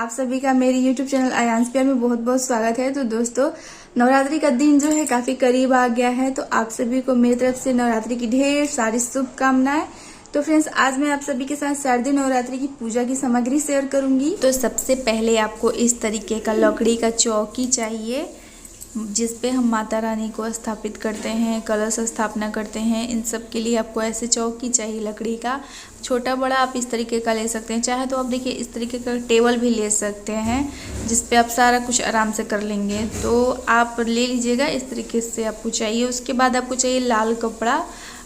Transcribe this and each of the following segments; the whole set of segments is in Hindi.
आप सभी का मेरे YouTube चैनल आयांस प्यार में बहुत बहुत स्वागत है। तो दोस्तों, नवरात्रि का दिन जो है काफी करीब आ गया है, तो आप सभी को मेरी तरफ से नवरात्रि की ढेर सारी शुभकामनाएं। तो फ्रेंड्स, आज मैं आप सभी के साथ शारदीय नवरात्रि की पूजा की सामग्री शेयर करूंगी। तो सबसे पहले आपको इस तरीके का लकड़ी का चौकी चाहिए, जिस पे हम माता रानी को स्थापित करते हैं, कलश स्थापना करते हैं। इन सब के लिए आपको ऐसे चौकी चाहिए लकड़ी का। छोटा बड़ा आप इस तरीके का ले सकते हैं, चाहे तो आप देखिए इस तरीके का टेबल भी ले सकते हैं, जिस पे आप सारा कुछ आराम से कर लेंगे। तो आप ले लीजिएगा, इस तरीके से आपको चाहिए। उसके बाद आपको चाहिए लाल कपड़ा।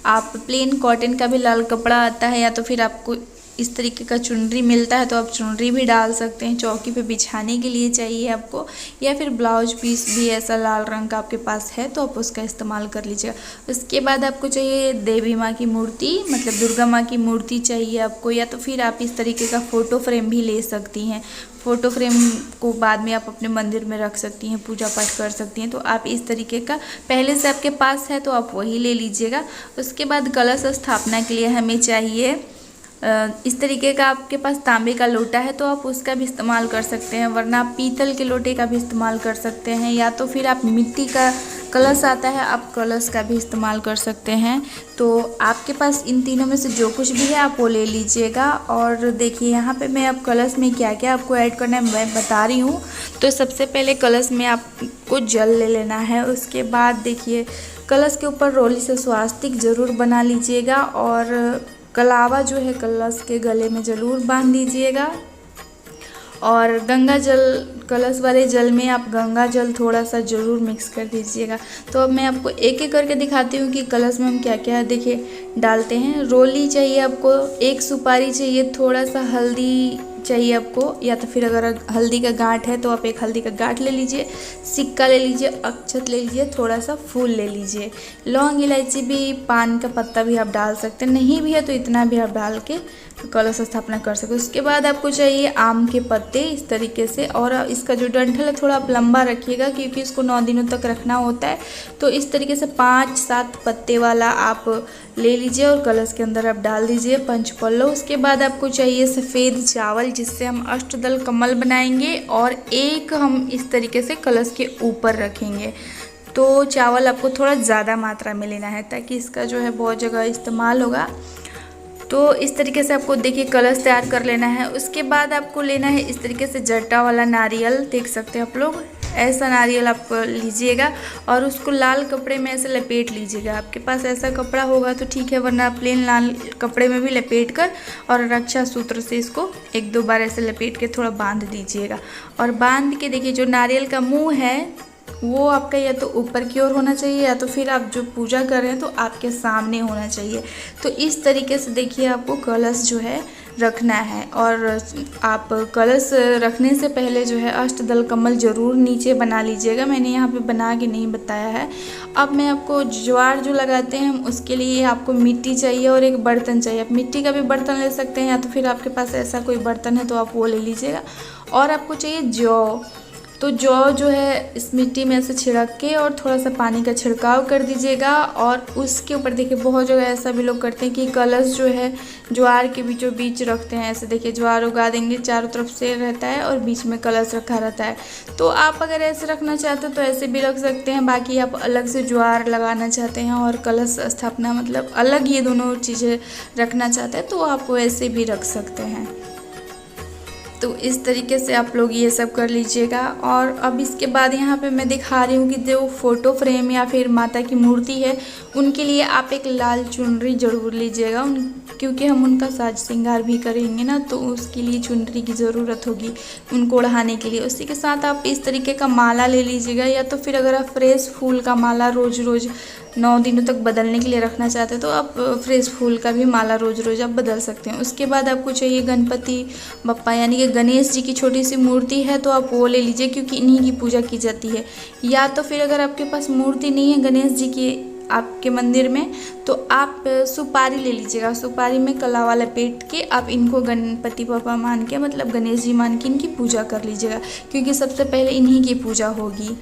आप प्लेन कॉटन का भी लाल कपड़ा आता है, या तो फिर आपको इस तरीके का चुनरी मिलता है तो आप चुनरी भी डाल सकते हैं। चौकी पे बिछाने के लिए चाहिए आपको, या फिर ब्लाउज पीस भी ऐसा लाल रंग का आपके पास है तो आप उसका इस्तेमाल कर लीजिएगा। उसके बाद आपको चाहिए देवी माँ की मूर्ति, मतलब दुर्गा माँ की मूर्ति चाहिए आपको, या तो फिर आप इस तरीके का फ़ोटो फ्रेम भी ले सकती हैं। फ़ोटो फ्रेम को बाद में आप अपने मंदिर में रख सकती हैं, पूजा पाठ कर सकती हैं। तो आप इस तरीके का पहले से आपके पास है तो आप वही ले लीजिएगा। उसके बाद कलश स्थापना के लिए हमें चाहिए इस तरीके का, आपके पास तांबे का लोटा है तो आप उसका भी इस्तेमाल कर सकते हैं, वरना आप पीतल के लोटे का भी इस्तेमाल कर सकते हैं, या तो फिर आप मिट्टी का कलश आता है, आप कलश का भी इस्तेमाल कर सकते हैं। तो आपके पास इन तीनों में से जो कुछ भी है आप वो ले लीजिएगा। और देखिए यहाँ पे मैं अब कलश में क्या क्या आपको ऐड करना है मैं बता रही हूँ। तो सबसे पहले कलश में आपको जल ले लेना है। उसके बाद देखिए कलश के ऊपर रोली से स्वास्तिक ज़रूर बना लीजिएगा, और कलावा जो है कलश के गले में ज़रूर बांध दीजिएगा। और गंगा जल, कलश वाले जल में आप गंगा जल थोड़ा सा ज़रूर मिक्स कर दीजिएगा। तो अब मैं आपको एक एक करके दिखाती हूँ कि कलश में हम क्या क्या देखिए डालते हैं। रोली चाहिए आपको, एक सुपारी चाहिए, थोड़ा सा हल्दी चाहिए आपको, या तो फिर अगर हल्दी का गांठ है तो आप एक हल्दी का गांठ ले लीजिए, सिक्का ले लीजिए, अक्षत ले लीजिए, थोड़ा सा फूल ले लीजिए, लौंग इलायची भी, पान का पत्ता भी आप डाल सकते हैं, नहीं भी है तो इतना भी आप डाल के कलश स्थापना कर सकते। उसके बाद आपको चाहिए आम के पत्ते इस तरीके से, और इसका जो डंठल है थोड़ा आप लंबा रखिएगा क्योंकि इसको 9 दिनों तक रखना होता है। तो इस तरीके से 5-7 पत्ते वाला आप ले लीजिए और कलश के अंदर आप डाल दीजिए पंचपल्लव। उसके बाद आपको चाहिए सफ़ेद चावल, जिससे हम अष्टदल कमल बनाएंगे, और एक हम इस तरीके से कलश के ऊपर रखेंगे। तो चावल आपको थोड़ा ज़्यादा मात्रा में लेना है ताकि इसका जो है बहुत जगह इस्तेमाल होगा। तो इस तरीके से आपको देखिए कलश तैयार कर लेना है। उसके बाद आपको लेना है इस तरीके से जटा वाला नारियल, देख सकते हैं आप लोग, ऐसा नारियल आप लीजिएगा और उसको लाल कपड़े में ऐसे लपेट लीजिएगा। आपके पास ऐसा कपड़ा होगा तो ठीक है, वरना प्लेन लाल कपड़े में भी लपेट कर और रक्षा सूत्र से इसको 1-2 बार ऐसे लपेट के थोड़ा बांध दीजिएगा। और बांध के देखिए जो नारियल का मुँह है वो आपका या तो ऊपर की ओर होना चाहिए, या तो फिर आप जो पूजा कर रहे हैं तो आपके सामने होना चाहिए। तो इस तरीके से देखिए आपको कलश जो है रखना है। और आप कलश रखने से पहले जो है अष्टदल कमल ज़रूर नीचे बना लीजिएगा, मैंने यहाँ पे बना के नहीं बताया है। अब मैं आपको ज्वार जो लगाते हैं हम उसके लिए आपको मिट्टी चाहिए और एक बर्तन चाहिए। आप मिट्टी का भी बर्तन ले सकते हैं, या तो फिर आपके पास ऐसा कोई बर्तन है तो आप वो ले लीजिएगा। और आपको चाहिए जौ। तो जौ जो है इस मिट्टी में ऐसे छिड़क के और थोड़ा सा पानी का छिड़काव कर दीजिएगा, और उसके ऊपर देखिए बहुत जगह ऐसा भी लोग करते हैं कि कलश जो है ज्वार के बीचों बीच रखते हैं। ऐसे देखिए ज्वार उगा देंगे, चारों तरफ से रहता है और बीच में कलश रखा रहता है। तो आप अगर ऐसे रखना चाहते हो तो ऐसे भी रख सकते हैं। बाकी आप अलग से ज्वार लगाना चाहते हैं और कलश स्थापना मतलब अलग ये दोनों चीज़ें रखना चाहते हैं तो आप वैसे भी रख सकते हैं। तो इस तरीके से आप लोग ये सब कर लीजिएगा। और अब इसके बाद यहाँ पे मैं दिखा रही हूँ कि जो फ़ोटो फ्रेम या फिर माता की मूर्ति है उनके लिए आप एक लाल चुनरी ज़रूर लीजिएगा, क्योंकि हम उनका साज श्रृंगार भी करेंगे ना, तो उसके लिए चुनरी की ज़रूरत होगी उनको ओढ़ाने के लिए। उसी के साथ आप इस तरीके का माला ले लीजिएगा, या तो फिर अगर आप फ्रेश फूल का माला रोज़ रोज़ 9 दिनों तक बदलने के लिए रखना चाहते हैं तो आप फ्रेश फूल का भी माला रोज़ रोज़ आप बदल सकते हैं। उसके बाद आपको चाहिए गणपति बप्पा, यानी कि गणेश जी की छोटी सी मूर्ति है तो आप वो ले लीजिए, क्योंकि इन्हीं की पूजा की जाती है। या तो फिर अगर आपके पास मूर्ति नहीं है गणेश जी की आपके मंदिर में तो आप सुपारी ले लीजिएगा। सुपारी में कलावा लपेट के आप इनको गणपति बप्पा मान के, मतलब गणेश जी मान के इनकी पूजा कर लीजिएगा, क्योंकि सबसे पहले इन्हीं की पूजा होगी।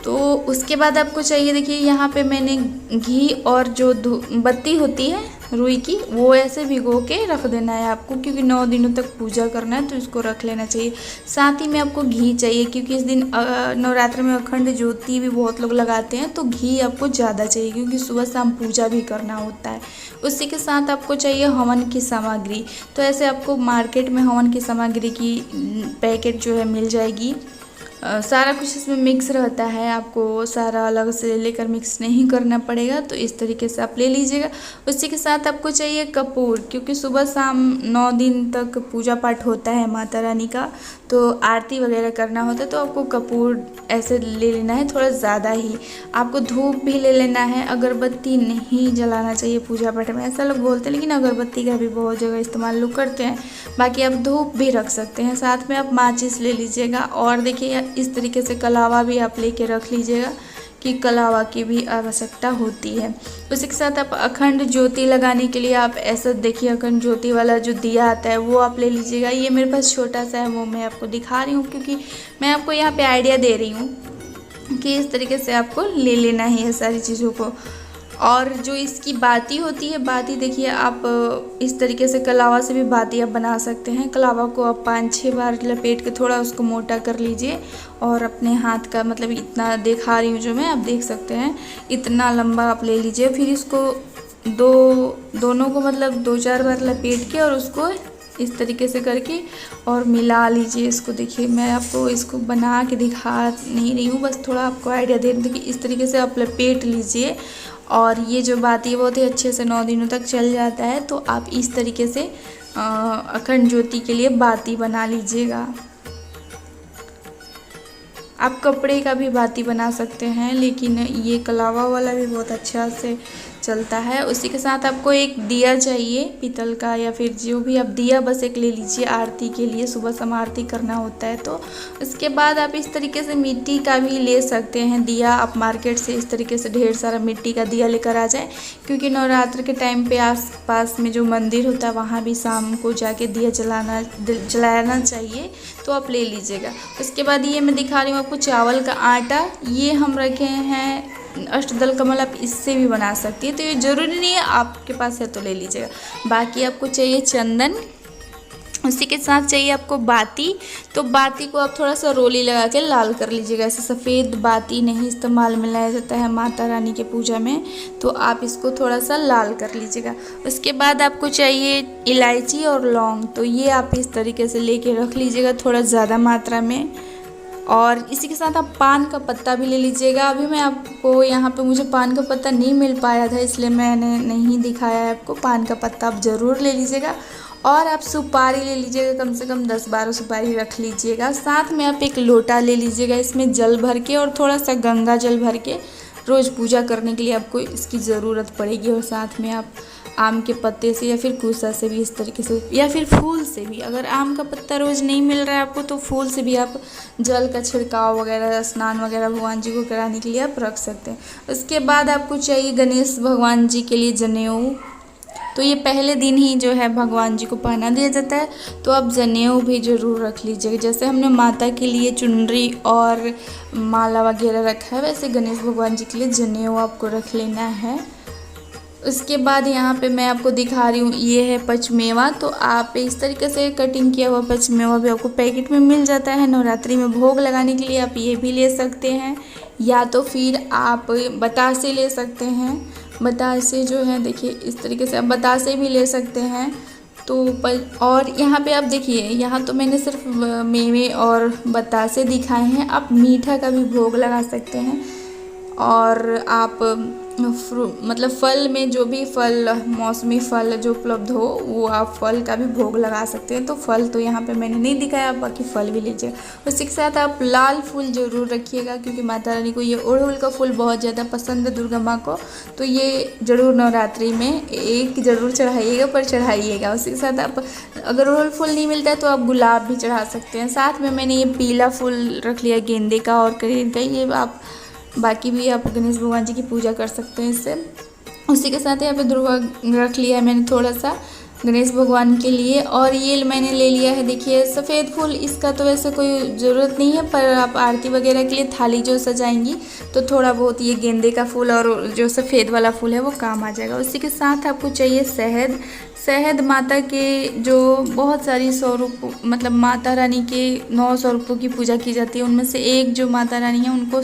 तो उसके बाद आपको चाहिए, देखिए यहाँ पे मैंने घी और जो बत्ती होती है रुई की, वो ऐसे भिगो के रख देना है आपको, क्योंकि 9 दिनों तक पूजा करना है तो इसको रख लेना चाहिए। साथ ही में आपको घी चाहिए, क्योंकि इस दिन नवरात्र में अखंड ज्योति भी बहुत लोग लगाते हैं, तो घी आपको ज़्यादा चाहिए क्योंकि सुबह शाम पूजा भी करना होता है। उसी के साथ आपको चाहिए हवन की सामग्री। तो ऐसे आपको मार्केट में हवन की सामग्री की पैकेट जो है मिल जाएगी। सारा कुछ इसमें मिक्स रहता है, आपको सारा अलग से लेकर मिक्स नहीं करना पड़ेगा, तो इस तरीके से आप ले लीजिएगा। उसी के साथ आपको चाहिए कपूर, क्योंकि सुबह शाम 9 दिन तक पूजा पाठ होता है माता रानी का, तो आरती वगैरह करना होता है, तो आपको कपूर ऐसे ले लेना है, थोड़ा ज़्यादा ही। आपको धूप भी ले लेना है, अगरबत्ती नहीं जलाना चाहिए पूजा पाठ में, ऐसा लोग बोलते हैं, लेकिन अगरबत्ती का भी बहुत जगह इस्तेमाल लोग करते हैं। बाकी आप धूप भी रख सकते हैं, साथ में आप माचिस ले लीजिएगा। और देखिए इस तरीके से कलावा भी आप लेके रख लीजिएगा कि कलावा की भी आवश्यकता होती है। उसी के साथ आप अखंड ज्योति लगाने के लिए आप ऐसा देखिए, अखंड ज्योति वाला जो दिया आता है वो आप ले लीजिएगा। ये मेरे पास छोटा सा है, वो मैं आपको दिखा रही हूँ, क्योंकि मैं आपको यहाँ पे आइडिया दे रही हूँ कि इस तरीके से आपको ले लेना है ये सारी चीज़ों को। और जो इसकी बाती होती है, बाती देखिए आप इस तरीके से कलावा से भी बाती आप बना सकते हैं। कलावा को आप 5-6 बार लपेट के थोड़ा उसको मोटा कर लीजिए, और अपने हाथ का मतलब इतना दिखा रही हूँ जो मैं, आप देख सकते हैं इतना लंबा आप ले लीजिए। फिर इसको दोनों को मतलब 2-4 बार लपेट के और उसको इस तरीके से करके और मिला लीजिए इसको। देखिए मैं आपको इसको बना के दिखा नहीं रही हूँ, बस थोड़ा आपको आइडिया दे रही हूँ कि इस तरीके से आप लपेट लीजिए। और ये जो बाती है बहुत ही अच्छे से 9 दिनों तक चल जाता है, तो आप इस तरीके से अखंड ज्योति के लिए बाती बना लीजिएगा। आप कपड़े का भी बाती बना सकते हैं, लेकिन ये कलावा वाला भी बहुत अच्छा से चलता है। उसी के साथ आपको एक दिया चाहिए पीतल का, या फिर जो भी आप दिया बस एक ले लीजिए आरती के लिए, सुबह शाम आरती करना होता है। तो उसके बाद आप इस तरीके से मिट्टी का भी ले सकते हैं दिया। आप मार्केट से इस तरीके से ढेर सारा मिट्टी का दिया लेकर आ जाए, क्योंकि नवरात्र के टाइम पे आस पास में जो मंदिर होता है वहाँ भी शाम को जाके दिया जलाना चाहिए, तो आप ले लीजिएगा। उसके बाद ये मैं दिखा रही हूँ आपको चावल का आटा, ये हम रखे हैं अष्टदल कमल, आप इससे भी बना सकती है, तो ये ज़रूरी नहीं है आपके पास है तो ले लीजिएगा। बाकी आपको चाहिए चंदन, उसी के साथ चाहिए आपको बाती। तो बाती को आप थोड़ा सा रोली लगा के लाल कर लीजिएगा। ऐसे सफ़ेद बाती नहीं इस्तेमाल में लाया जाता है माता रानी के पूजा में, तो आप इसको थोड़ा सा लाल कर लीजिएगा। उसके बाद आपको चाहिए इलायची और लौंग, तो ये आप इस तरीके से लेके रख लीजिएगा थोड़ा ज़्यादा मात्रा में। और इसी के साथ आप पान का पत्ता भी ले लीजिएगा। अभी मैं आपको यहाँ पे मुझे पान का पत्ता नहीं मिल पाया था, इसलिए मैंने नहीं दिखाया है आपको। पान का पत्ता आप ज़रूर ले लीजिएगा। और आप सुपारी ले लीजिएगा, कम से कम 10-12 सुपारी रख लीजिएगा। साथ में आप एक लोटा ले लीजिएगा, इसमें जल भर के और थोड़ा सा गंगा जल भर के रोज़ पूजा करने के लिए आपको इसकी ज़रूरत पड़ेगी। और साथ में आप आम के पत्ते से या फिर कुसा से भी इस तरीके से, या फिर फूल से भी, अगर आम का पत्ता रोज़ नहीं मिल रहा है आपको तो फूल से भी आप जल का छिड़काव वगैरह, स्नान वगैरह भगवान जी को कराने के लिए आप रख सकते हैं। उसके बाद आपको चाहिए गणेश भगवान जी के लिए जनेऊ। तो ये पहले दिन ही जो है भगवान जी को पहना दिया जाता है, तो आप जनेऊ भी ज़रूर रख लीजिएगा। जैसे हमने माता के लिए चुनरी और माला वगैरह रखा है, वैसे गणेश भगवान जी के लिए जनेऊ आपको रख लेना है। उसके बाद यहाँ पे मैं आपको दिखा रही हूँ, ये है पचमेवा। तो आप इस तरीके से कटिंग किया हुआ पचमेवा भी आपको पैकेट में मिल जाता है। नवरात्रि में भोग लगाने के लिए आप ये भी ले सकते हैं, या तो फिर आप बतासे ले सकते हैं। बतासे जो है देखिए इस तरीके से आप बतासे भी ले सकते हैं। तो और यहाँ पे आप देखिए, यहाँ तो मैंने सिर्फ मेवे और बतासे दिखाए हैं, आप मीठा का भी भोग लगा सकते हैं। और आप मतलब फल में जो भी फल, मौसमी फल जो उपलब्ध हो, वो आप फल का भी भोग लगा सकते हैं। तो फल तो यहाँ पे मैंने नहीं दिखाया, बाकी फल भी लीजिएगा। उसी के साथ आप लाल फूल ज़रूर रखिएगा, क्योंकि माता रानी को ये अड़हुल का फूल बहुत ज़्यादा पसंद है, दुर्गा माँ को। तो ये ज़रूर नवरात्रि में एक ज़रूर चढ़ाइएगा, पर चढ़ाइएगा। उसी के साथ आप अगर अड़हुल फूल नहीं मिलता है तो आप गुलाब भी चढ़ा सकते हैं। साथ में मैंने ये पीला फूल रख लिया, गेंदे का और कनेर का। ये आप बाकी भी आप गणेश भगवान जी की पूजा कर सकते हैं इससे। उसी के साथ यहाँ पे दुर्वा रख लिया है मैंने थोड़ा सा। गणेश भगवान के लिए। और ये मैंने ले लिया है देखिए सफ़ेद फूल। इसका तो वैसे कोई ज़रूरत नहीं है, पर आप आरती वगैरह के लिए थाली जो सजाएंगी तो थोड़ा बहुत ये गेंदे का फूल और जो सफ़ेद वाला फूल है वो काम आ जाएगा। उसी के साथ आपको चाहिए शहद। शहद माता के जो बहुत सारी स्वरूप मतलब माता रानी के 9 स्वरूपों की पूजा की जाती है, उनमें से एक जो माता रानी है उनको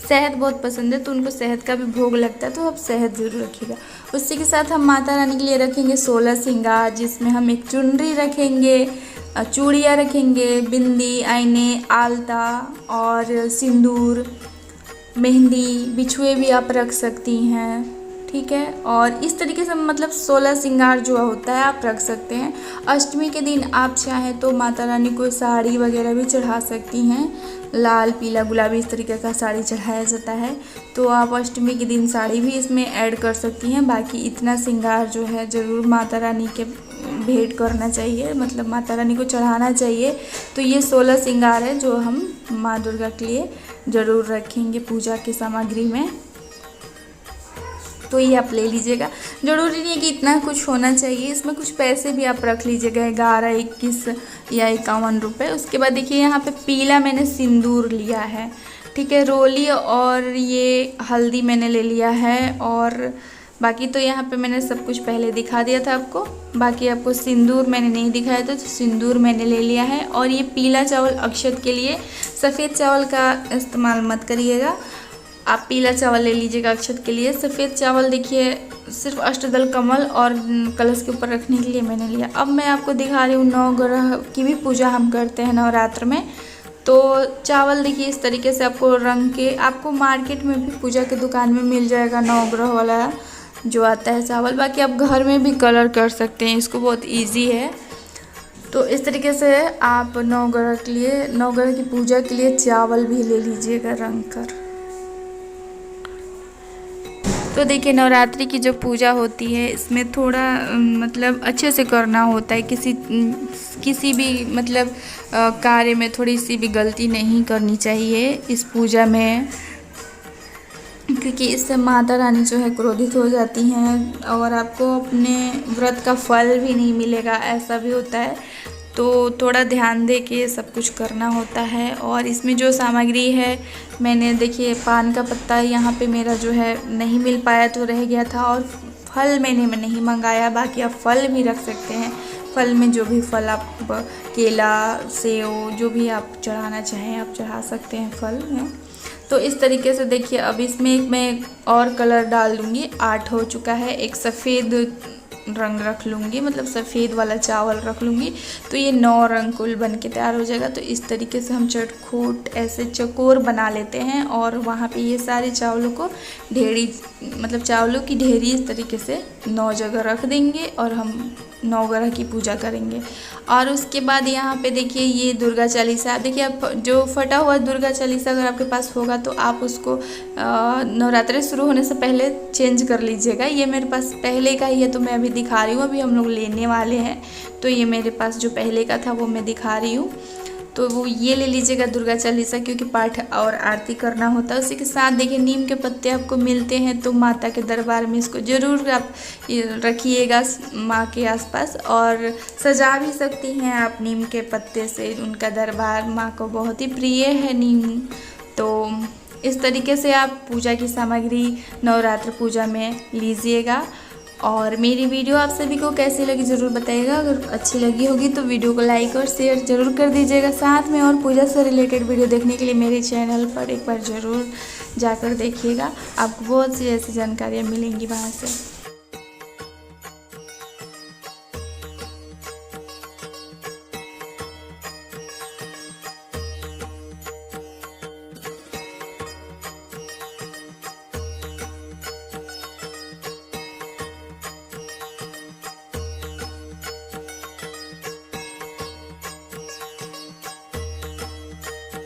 शहद बहुत पसंद है, तो उनको शहद का भी भोग लगता है, तो आप शहद ज़रूर रखिएगा। उसी के साथ हम माता रानी के लिए रखेंगे 16 श्रृंगार, जिसमें हम एक चुनरी रखेंगे, चूड़ियाँ रखेंगे, बिंदी, आईने, आलता और सिंदूर, मेहंदी, बिछुए भी आप रख सकती हैं, ठीक है। और इस तरीके से मतलब 16 श्रृंगार जो होता है आप रख सकते हैं। अष्टमी के दिन आप चाहें तो माता रानी को साड़ी वगैरह भी चढ़ा सकती हैं, लाल, पीला, गुलाबी इस तरीके का साड़ी चढ़ाया जाता है, तो आप अष्टमी के दिन साड़ी भी इसमें ऐड कर सकती हैं। बाकी इतना श्रृंगार जो है ज़रूर माता रानी के भेंट करना चाहिए, मतलब माता रानी को चढ़ाना चाहिए। तो ये 16 श्रृंगार है जो हम माँ दुर्गा के लिए ज़रूर रखेंगे पूजा की सामग्री में, तो ये आप ले लीजिएगा। ज़रूरी नहीं है कि इतना कुछ होना चाहिए, इसमें कुछ पैसे भी आप रख लीजिएगा, 11, 21 या 51 रुपये। उसके बाद देखिए यहाँ पे पीला मैंने सिंदूर लिया है, ठीक है। रोली और ये हल्दी मैंने ले लिया है, और बाकी तो यहाँ पे मैंने सब कुछ पहले दिखा दिया था आपको। बाकी आपको सिंदूर मैंने नहीं दिखाया था, तो सिंदूर मैंने ले लिया है। और ये पीला चावल अक्षत के लिए, सफ़ेद चावल का इस्तेमाल मत करिएगा, आप पीला चावल ले लीजिएगा अक्षत के लिए। सफ़ेद चावल देखिए सिर्फ अष्टदल कमल और कलश के ऊपर रखने के लिए मैंने लिया। अब मैं आपको दिखा रही हूँ नवग्रह की भी पूजा हम करते हैं नवरात्र में। तो चावल देखिए इस तरीके से आपको रंग के, आपको मार्केट में भी पूजा की दुकान में मिल जाएगा नवग्रह वाला जो आता है चावल। बाकी आप घर में भी कलर कर सकते हैं, इसको बहुत ईजी है। तो इस तरीके से आप नवग्रह के लिए, नवग्रह की पूजा के लिए चावल भी ले लीजिएगा रंग कर। तो देखिए नवरात्रि की जो पूजा होती है इसमें थोड़ा मतलब अच्छे से करना होता है, किसी भी मतलब कार्य में थोड़ी सी भी गलती नहीं करनी चाहिए इस पूजा में, क्योंकि इससे माता रानी जो है क्रोधित हो जाती हैं और आपको अपने व्रत का फल भी नहीं मिलेगा, ऐसा भी होता है। तो थोड़ा ध्यान दे के सब कुछ करना होता है। और इसमें जो सामग्री है मैंने देखिए पान का पत्ता यहाँ पे मेरा जो है नहीं मिल पाया तो रह गया था, और फल मैंने नहीं मंगाया। बाकी आप फल भी रख सकते हैं, फल में जो भी फल आप, केला, सेव, जो भी आप चढ़ाना चाहें आप चढ़ा सकते हैं फल में। तो इस तरीके से देखिए अब इसमें मैं और कलर डाल दूँगी। 8 हो चुका है, एक सफ़ेद रंग रख लूँगी, मतलब सफ़ेद वाला चावल रख लूँगी, तो ये 9 रंग कुल बन के तैयार हो जाएगा। तो इस तरीके से हम चटखोट ऐसे चकोर बना लेते हैं, और वहाँ पे ये सारे चावलों को ढेरी, मतलब चावलों की ढेरी इस तरीके से 9 जगह रख देंगे और हम नवग्रह की पूजा करेंगे। और उसके बाद यहाँ पे देखिए ये दुर्गा चालीसा, देखिए आप जो फटा हुआ दुर्गा चालीसा अगर आपके पास होगा तो आप उसको नवरात्रि शुरू होने से पहले चेंज कर लीजिएगा। ये मेरे पास पहले का ही है तो मैं अभी दिखा रही हूँ, अभी हम लोग लेने वाले हैं, तो ये मेरे पास जो पहले का था वो मैं दिखा रही हूँ। तो वो ये ले लीजिएगा दुर्गा चालीसा, क्योंकि पाठ और आरती करना होता है। उसी के साथ देखिए नीम के पत्ते आपको मिलते हैं, तो माता के दरबार में इसको ज़रूर आप रखिएगा माँ के आसपास, और सजा भी सकती हैं आप नीम के पत्ते से उनका दरबार। माँ को बहुत ही प्रिय है नीम। तो इस तरीके से आप पूजा की सामग्री नवरात्र पूजा में लीजिएगा। और मेरी वीडियो आप सभी को कैसी लगी ज़रूर बताइएगा। अगर अच्छी लगी होगी तो वीडियो को लाइक और शेयर ज़रूर कर दीजिएगा। साथ में और पूजा से रिलेटेड वीडियो देखने के लिए मेरे चैनल पर एक बार ज़रूर जाकर देखिएगा, आपको बहुत सी ऐसी जानकारियाँ मिलेंगी वहाँ से।